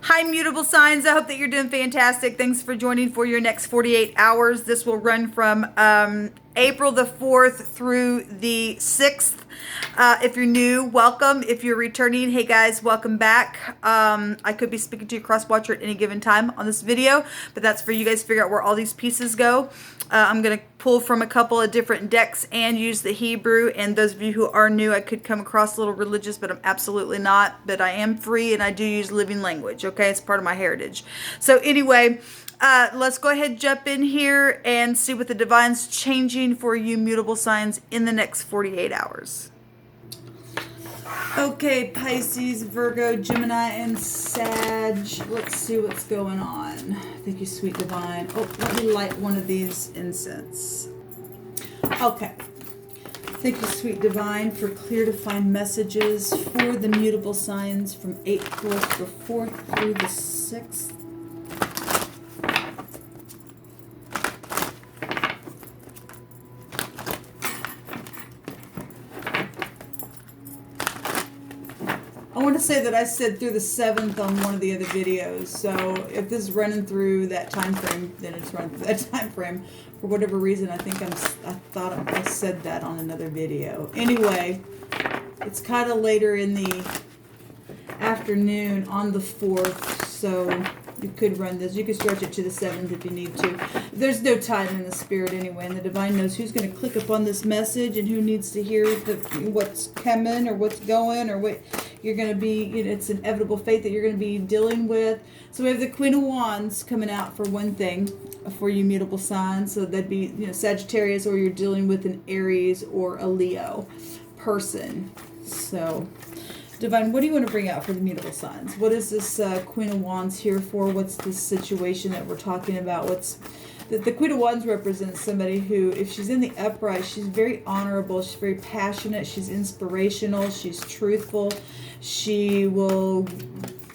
Hi, mutable signs. I hope that you're doing fantastic. Thanks for joining for your next 48 hours. This will run from April the 4th through the 6th. If you're new, welcome. If you're returning, hey guys, welcome back. I could be speaking to your cross watcher at any given time on this video, but that's for you guys to figure out where all these pieces go. I'm going to pull from a couple of different decks and use the Hebrew. And those of you who are new, I could come across a little religious, but I'm absolutely not. But I am free and I do use living language, okay? It's part of my heritage. So anyway, let's go ahead and jump in here and see what the divine's changing for you mutable signs in the next 48 hours. Okay, Pisces, Virgo, Gemini, and Sag. Let's see what's going on. Thank you, sweet divine. Oh, let me light one of these incense. Okay. Thank you, sweet divine, for clear to find messages for the mutable signs from April the 4th through the 6th. I want to say that I said through the 7th on one of the other videos, so if this is running through that time frame, then it's running through that time frame. For whatever reason, I thought I said that on another video. Anyway, it's kind of later in the afternoon on the 4th, so you could run this. You could stretch it to the 7th if you need to. There's no time in the spirit anyway, and the divine knows who's going to click upon this message and who needs to hear what's coming or what's going or what you're going to be. It's inevitable fate that you're going to be dealing with. So we have the Queen of Wands coming out for one thing for you mutable signs. So that'd be Sagittarius, or you're dealing with an Aries or a Leo person. So divine, what do you want to bring out for the mutable signs? What is this Queen of Wands here for? What's this situation that we're talking about? The Queen of Wands represents somebody who, if she's in the upright, she's very honorable, she's very passionate, she's inspirational, she's truthful, she will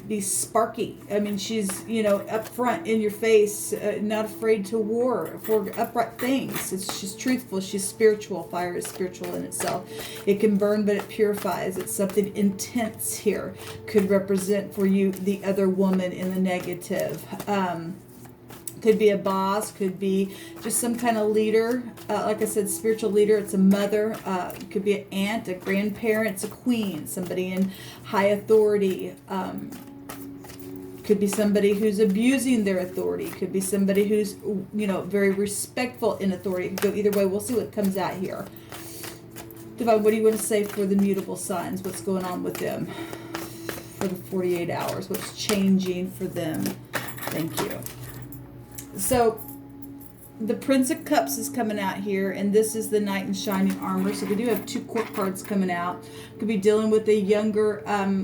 be sparky. I mean, she's, up front, in your face, not afraid to war for upright things. She's truthful, she's spiritual. Fire is spiritual in itself. It can burn, but it purifies. It's something intense here. Could represent for you the other woman in the negative. Could be a boss, could be just some kind of leader. Like I said, spiritual leader. It's a mother. Could be an aunt, a grandparent, it's a queen, somebody in high authority. Could be somebody who's abusing their authority. Could be somebody who's, very respectful in authority. It could go either way. We'll see what comes out here. Divine, what do you want to say for the mutable signs? What's going on with them for the 48 hours? What's changing for them? Thank you. So the Prince of Cups is coming out here, and this is the Knight in Shining Armor. So we do have two court cards coming out. Could be dealing with a younger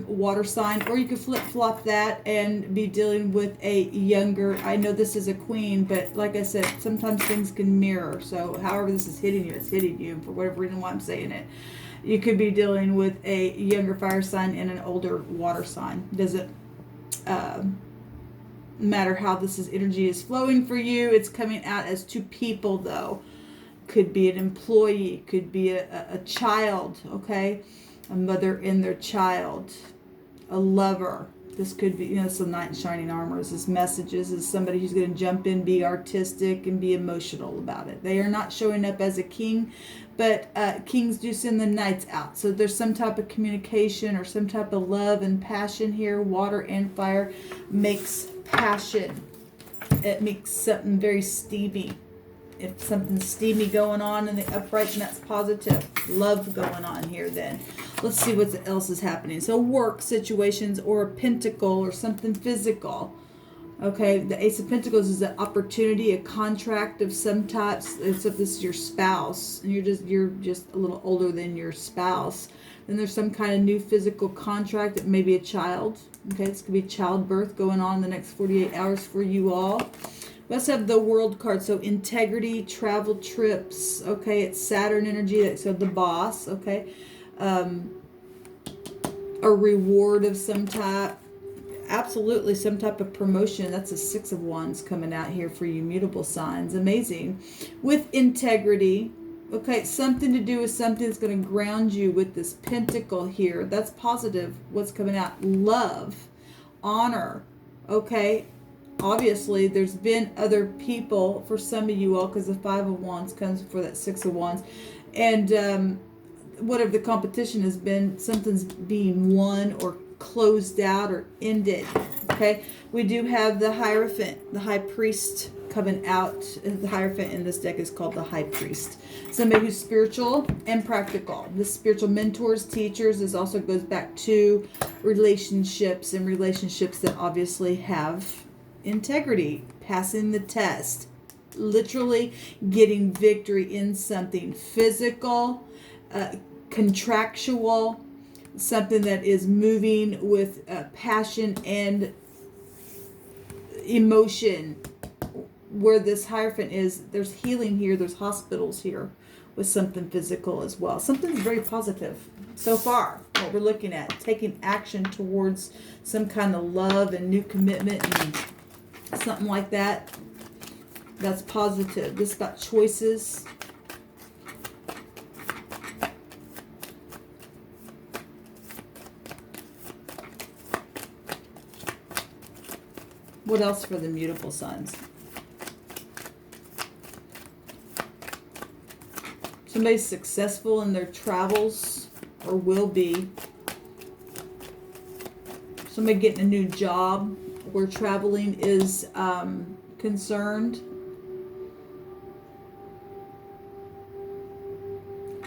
water sign, or you could flip-flop that and be dealing with a younger, I know this is a queen, but like I said, sometimes things can mirror. So however this is hitting you, it's hitting you for whatever reason why I'm saying it. You could be dealing with a younger fire sign and an older water sign. Does it matter how energy is flowing for you? It's coming out as two people, though. Could be an employee, could be a child, okay? A mother and their child, a lover. This could be, some Knight in Shining Armor. This messages is somebody who's going to jump in, be artistic, and be emotional about it. They are not showing up as a king, but kings do send the knights out. So there's some type of communication or some type of love and passion here. Water and fire makes passion. It makes something very steamy. If something's steamy going on in the upright, and that's positive love going on here, then let's see what else is happening. So work situations, or a pentacle, or something physical. Okay, the Ace of Pentacles is an opportunity, a contract of some types. Except this is your spouse, and you're just a little older than your spouse. Then there's some kind of new physical contract. It may be a child. Okay, this could be childbirth going on in the next 48 hours for you all. We also have the World card, so integrity, travel, trips. Okay, it's Saturn energy, so the boss. Okay, a reward of some type. Absolutely, some type of promotion. That's a Six of Wands coming out here for you mutable signs. Amazing. With integrity. Okay, something to do with something that's going to ground you with this pentacle here. That's positive. What's coming out? Love, honor, Okay, obviously there's been other people for some of you all, because the Five of Wands comes before that Six of Wands, and whatever the competition has been, something's being won or closed out or ended. Okay, we do have the Hierophant, the High Priest, coming out. The Hierophant in this deck is called the High Priest. Somebody who's spiritual and practical. The spiritual mentors, teachers. This also goes back to relationships, and relationships that obviously have integrity, passing the test, literally getting victory in something physical, contractual, something that is moving with passion and emotion. Where this Hierophant is, there's healing here, there's hospitals here with something physical as well. Something's very positive so far, what we're looking at, taking action towards some kind of love and new commitment and something like that. That's positive. This is about choices. What else for the mutable signs? Somebody's successful in their travels, or will be. Somebody getting a new job where traveling is concerned.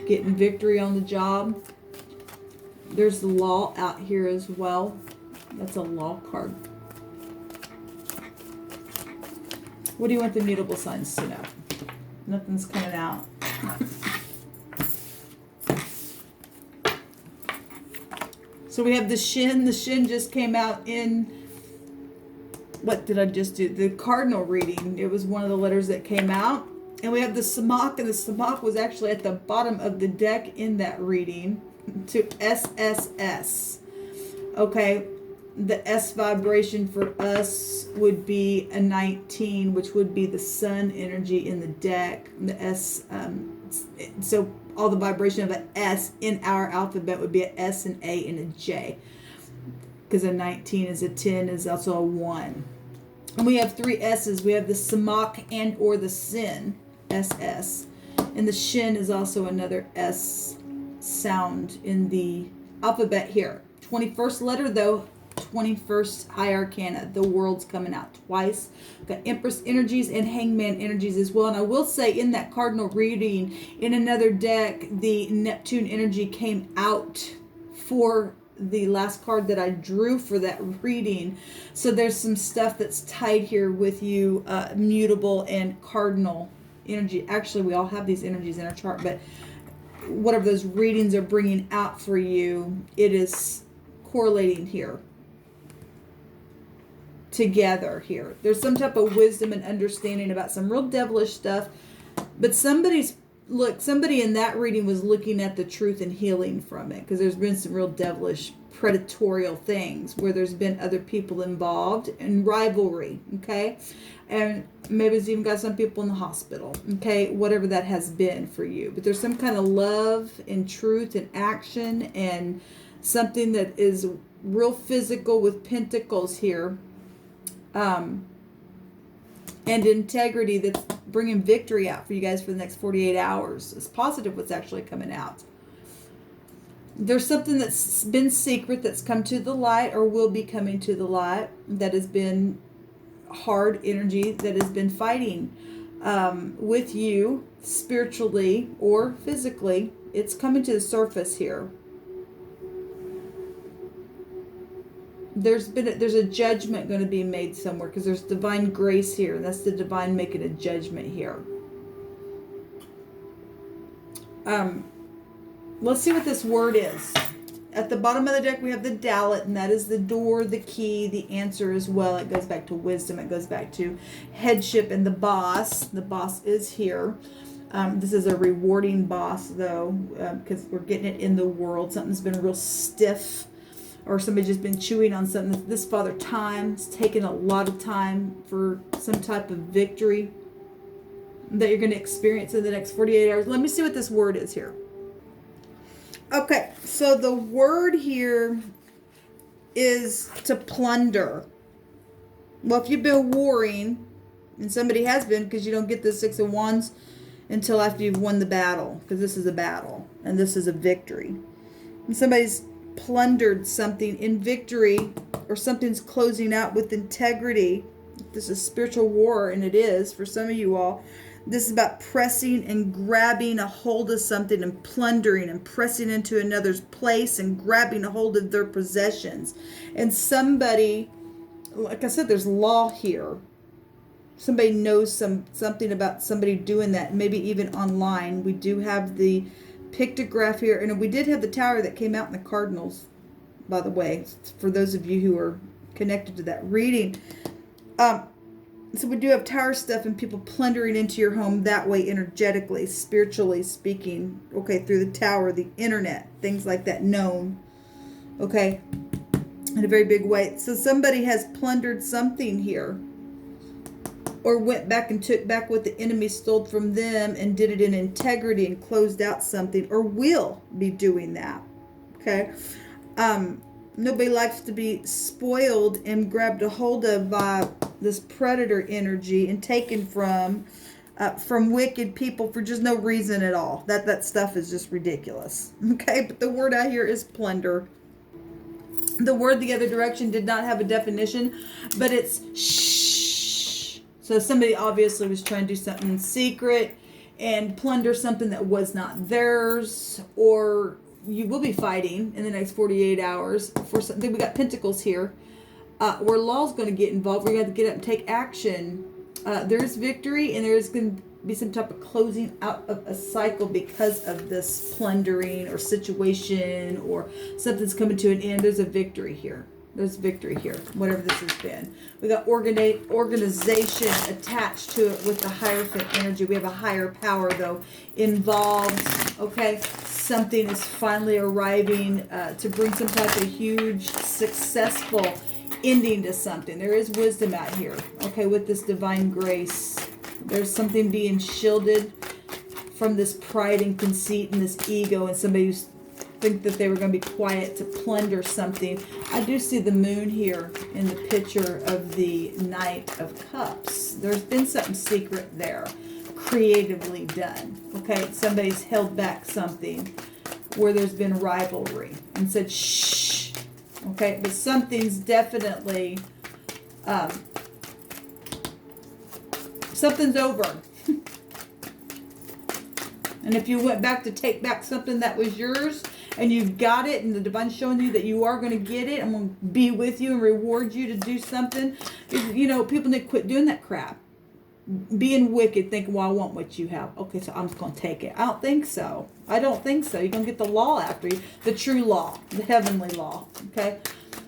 Getting victory on the job. There's the Law out here as well. That's a Law card. What do you want the mutable signs to know? Nothing's coming out. So we have the Shin. The Shin just came out in, what did I just do? The cardinal reading. It was one of the letters that came out. And we have the Samach, and the Samach was actually at the bottom of the deck in that reading to SSS. Okay, the S vibration for us would be a 19, which would be the sun energy in the deck. The S, so all the vibration of an S in our alphabet would be an S, an A, and a J. Because a 19 is a 10, is also a 1. And we have 3 S's. We have the Samach and or the Sin, SS. And the Shin is also another S sound in the alphabet here. 21st letter though, 21st High Arcana. The World's coming out twice. We've got Empress energies and Hangman energies as well. And I will say in that cardinal reading, in another deck, the Neptune energy came out for the last card that I drew for that reading. So there's some stuff that's tied here with you, mutable and cardinal energy. Actually, we all have these energies in our chart, but whatever those readings are bringing out for you, it is correlating here together here. There's some type of wisdom and understanding about some real devilish stuff, but somebody in that reading was looking at the truth and healing from it, because there's been some real devilish predatorial things where there's been other people involved and rivalry, okay? And maybe it's even got some people in the hospital, okay? Whatever that has been for you. But there's some kind of love and truth and action and something that is real physical with pentacles here. And integrity that's bringing victory out for you guys for the next 48 hours. It's positive what's actually coming out. There's something that's been secret that's come to the light or will be coming to the light that has been hard energy that has been fighting with you spiritually or physically. It's coming to the surface here. There's a judgment going to be made somewhere, because there's divine grace here, and that's the divine making a judgment here. Let's see what this word is. At the bottom of the deck we have the Dalet, and that is the door, the key, the answer as well. It goes back to wisdom, it goes back to headship and the boss. The boss is here. This is a rewarding boss though, because we're getting it in the world. Something's been real stiff, or somebody just been chewing on something. This Father Time, it's taken a lot of time for some type of victory that you're going to experience in the next 48 hours. Let me see what this word is here. Okay, so the word here is to plunder. Well, if you've been warring, and somebody has been, because you don't get the Six of Wands until after you've won the battle, because this is a battle and this is a victory. And somebody's plundered something in victory, or something's closing out with integrity. This is spiritual war, and it is for some of you all. This is about pressing and grabbing a hold of something and plundering and pressing into another's place and grabbing a hold of their possessions. And somebody, like I said, there's law here. Somebody knows something about somebody doing that, maybe even online. We do have the pictograph here, and we did have the tower that came out in the Cardinals, by the way, for those of you who are connected to that reading. So we do have tower stuff and people plundering into your home that way, energetically, spiritually speaking. Okay, through the tower, the internet, things like that known. Okay, in a very big way. So somebody has plundered something here, or went back and took back what the enemy stole from them and did it in integrity and closed out something, or will be doing that. Okay. Nobody likes to be spoiled and grabbed a hold of by this predator energy and taken from wicked people for just no reason at all. That stuff is just ridiculous. Okay, but the word out here is plunder. The word the other direction did not have a definition, but it's shh. So somebody obviously was trying to do something in secret and plunder something that was not theirs, or you will be fighting in the next 48 hours for something. We got pentacles here, where law's going to get involved. We're going to have to get up and take action. There's victory, and there's going to be some type of closing out of a cycle because of this plundering or situation, or something's coming to an end. There's a victory here. There's victory here, whatever this has been. We got organization attached to it with the Hierophant energy. We have a higher power, though, involved. Okay, something is finally arriving to bring some type of huge, successful ending to something. There is wisdom out here, okay, with this divine grace. There's something being shielded from this pride and conceit and this ego, and somebody who's think that they were going to be quiet to plunder something. I do see the moon here in the picture of the Knight of Cups. There's been something secret there, creatively done. Okay, somebody's held back something where there's been rivalry and said shh. Okay, but something's definitely something's over. And if you went back to take back something that was yours, and you've got it, and the divine's showing you that you are going to get it, I'm going to be with you and reward you to do something. You know, people need to quit doing that crap. Being wicked, thinking, well, I want what you have. Okay, so I'm just going to take it. I don't think so. I don't think so. You're going to get the law after you. The true law. The heavenly law. Okay?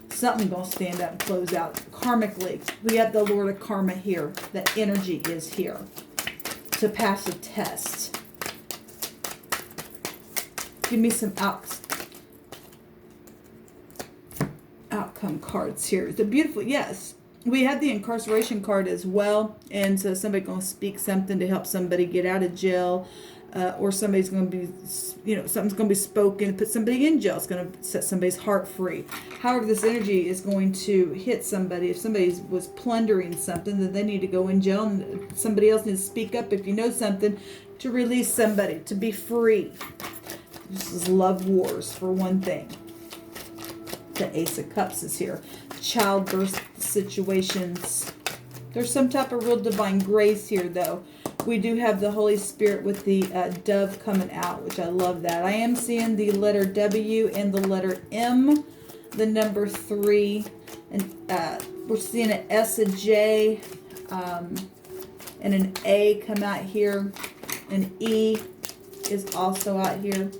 Something's going to stand up and close out. Karmically, we have the Lord of Karma here. That energy is here to pass a test. Give me some outcome cards here. The beautiful, yes. We have the incarceration card as well. And so somebody's going to speak something to help somebody get out of jail. Or somebody's going to be, something's going to be spoken, put somebody in jail. It's going to set somebody's heart free. However, this energy is going to hit somebody. If somebody was plundering something, then they need to go in jail. And somebody else needs to speak up if you know something, to release somebody, to be free. This is love wars, for one thing. The Ace of Cups is here. Childbirth situations. There's some type of real divine grace here, though. We do have the Holy Spirit with the dove coming out, which I love that. I am seeing the letter W and the letter M, the number 3. And we're seeing an S, a J, and an A come out here. An E is also out here.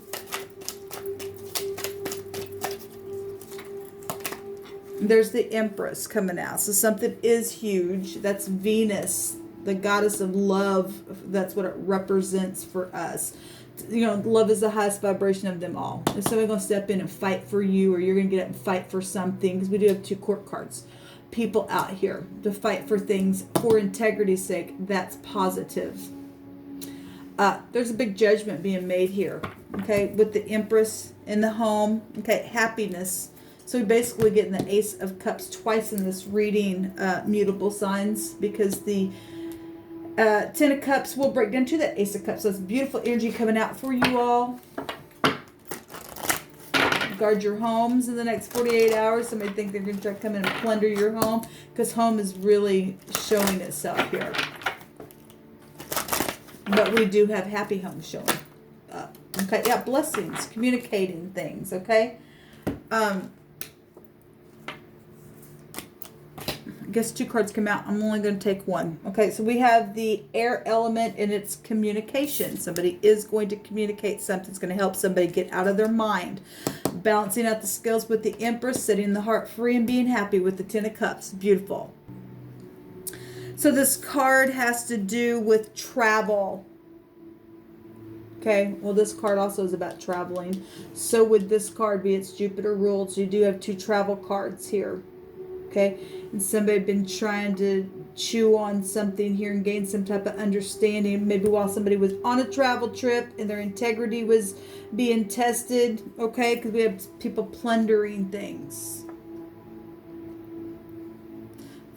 There's the Empress coming out. So something is huge. That's Venus, the goddess of love. That's what it represents for us. Love is the highest vibration of them all. If somebody's going to step in and fight for you, or you're going to get up and fight for something, because we do have 2 court cards. People out here to fight for things for integrity's sake. That's positive. There's a big judgment being made here. Okay, with the Empress in the home. Okay, happiness. So we basically getting the Ace of Cups twice in this reading, mutable signs, because the Ten of Cups will break down to the Ace of Cups. So it's beautiful energy coming out for you all. Guard your homes in the next 48 hours. Somebody think they're going to try to come in and plunder your home, because home is really showing itself here. But we do have happy homes showing up. Okay, yeah, blessings, communicating things, okay? I guess 2 cards come out. I'm only going to take 1. Okay, so we have the air element, and it's communication. Somebody is going to communicate something. It's going to help somebody get out of their mind. Balancing out the scales with the Empress, setting the heart free, and being happy with the Ten of Cups. Beautiful. So this card has to do with travel. Okay, well, this card also is about traveling. So would this card be. It's Jupiter ruled. So you do have 2 travel cards here. Okay, and somebody been trying to chew on something here and gain some type of understanding. Maybe while somebody was on a travel trip and their integrity was being tested. Okay, because we have people plundering things.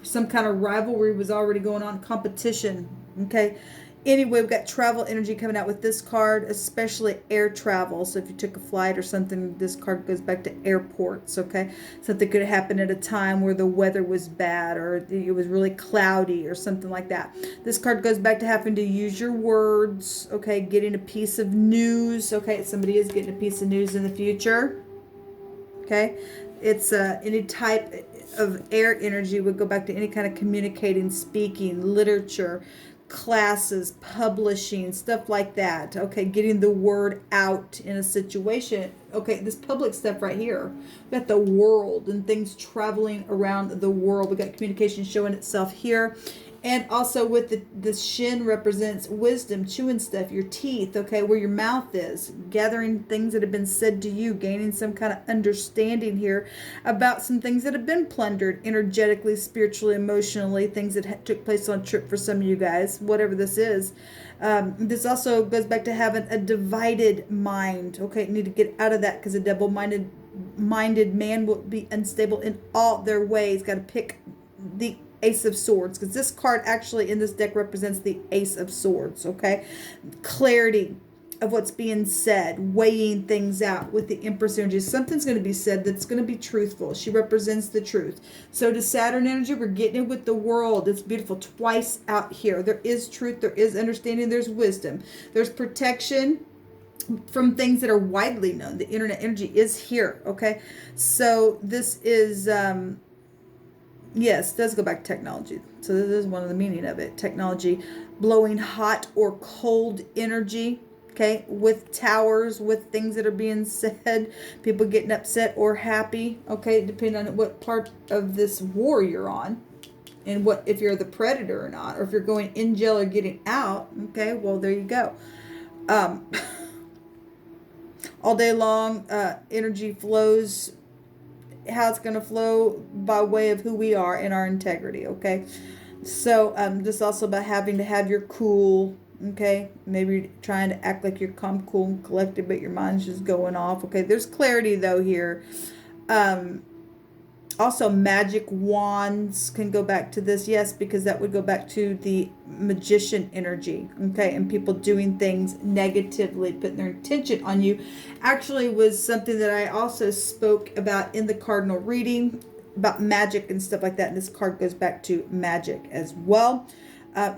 Some kind of rivalry was already going on, competition. Okay, anyway, we've got travel energy coming out with this card, especially air travel. So if you took a flight or something, this card goes back to airports. Okay, something could happen at a time where the weather was bad, or it was really cloudy, or something like that. This card goes back to having to use your words. Okay, getting a piece of news. Okay, somebody is getting a piece of news in the future. Okay, it's any type of air energy would go back to any kind of communicating, speaking, literature, classes, publishing, stuff like that. Okay, getting the word out in a situation. Okay, this public stuff right here. We got the world and things traveling around the world. We got communication showing itself here. And also with the shin represents wisdom, chewing stuff, your teeth, okay, where your mouth is, gathering things that have been said to you, gaining some kind of understanding here about some things that have been plundered energetically, spiritually, emotionally, things that took place on a trip for some of you guys, whatever this is. This also goes back to having a divided mind, okay, need to get out of that, because a double-minded man will be unstable in all their ways. Got to pick the Ace of Swords, because this card actually in this deck represents the Ace of Swords, okay? Clarity of what's being said, weighing things out with the Empress energy. Something's going to be said that's going to be truthful. She represents the truth. So to Saturn energy, we're getting it with the world. It's beautiful. Twice out here. There is truth. There is understanding. There's wisdom. There's protection from things that are widely known. The internet energy is here, okay? So this is... yes, it does go back to technology. So this is one of the meaning of it. Technology, blowing hot or cold energy, okay, with towers, with things that are being said, people getting upset or happy, okay, depending on what part of this war you're on, and what, if you're the predator or not, or if you're going in jail or getting out, okay, well, there you go. All day long, energy flows how it's going to flow by way of who we are and our integrity, okay? So this is also about having to have your cool, okay? Maybe you're trying to act like you're calm, cool, and collected, but your mind's just going off, okay? There's clarity, though, here. Also, magic wands can go back to this, yes, because that would go back to the magician energy, okay, and people doing things negatively, putting their intention on you. Actually was something that I also spoke about in the cardinal reading, about magic and stuff like that, and this card goes back to magic as well.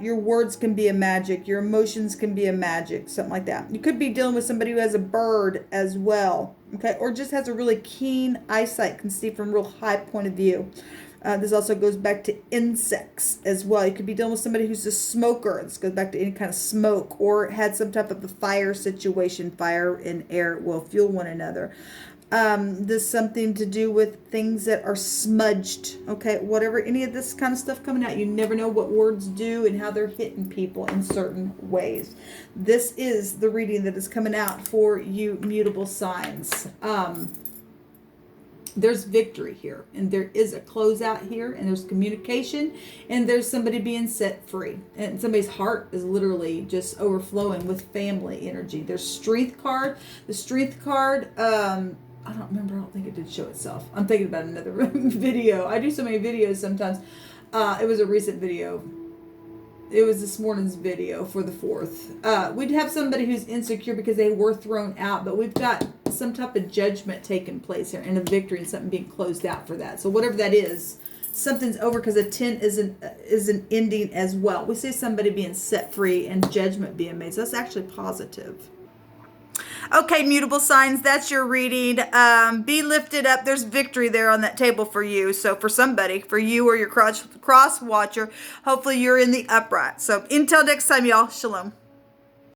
Your words can be a magic. Your emotions can be a magic, something like that. You could be dealing with somebody who has a bird as well, okay, or just has a really keen eyesight, can see from a real high point of view. This also goes back to insects as well. You could be dealing with somebody who's a smoker. This goes back to any kind of smoke, or had some type of a fire situation. Fire and air will fuel one another. There's something to do with things that are smudged, okay, whatever, any of this kind of stuff coming out. You never know what words do and how they're hitting people in certain ways. This is the reading that is coming out for you mutable signs. There's victory here, and there is a closeout here, and there's communication, and there's somebody being set free, and somebody's heart is literally just overflowing with family energy. There's strength card. The strength card I don't remember. I don't think it did show itself. I'm thinking about another video. I do so many videos sometimes. It was a recent video. It was this morning's video for the 4th. We'd have somebody who's insecure because they were thrown out, but we've got some type of judgment taking place here and a victory and something being closed out for that. So whatever that is, something's over because a 10 is an ending as well. We see somebody being set free and judgment being made. So that's actually positive. Okay, mutable signs, that's your reading. Be lifted up. There's victory there on that table for you. So for somebody, for you or your cross watcher, hopefully you're in the upright. So until next time, y'all, shalom.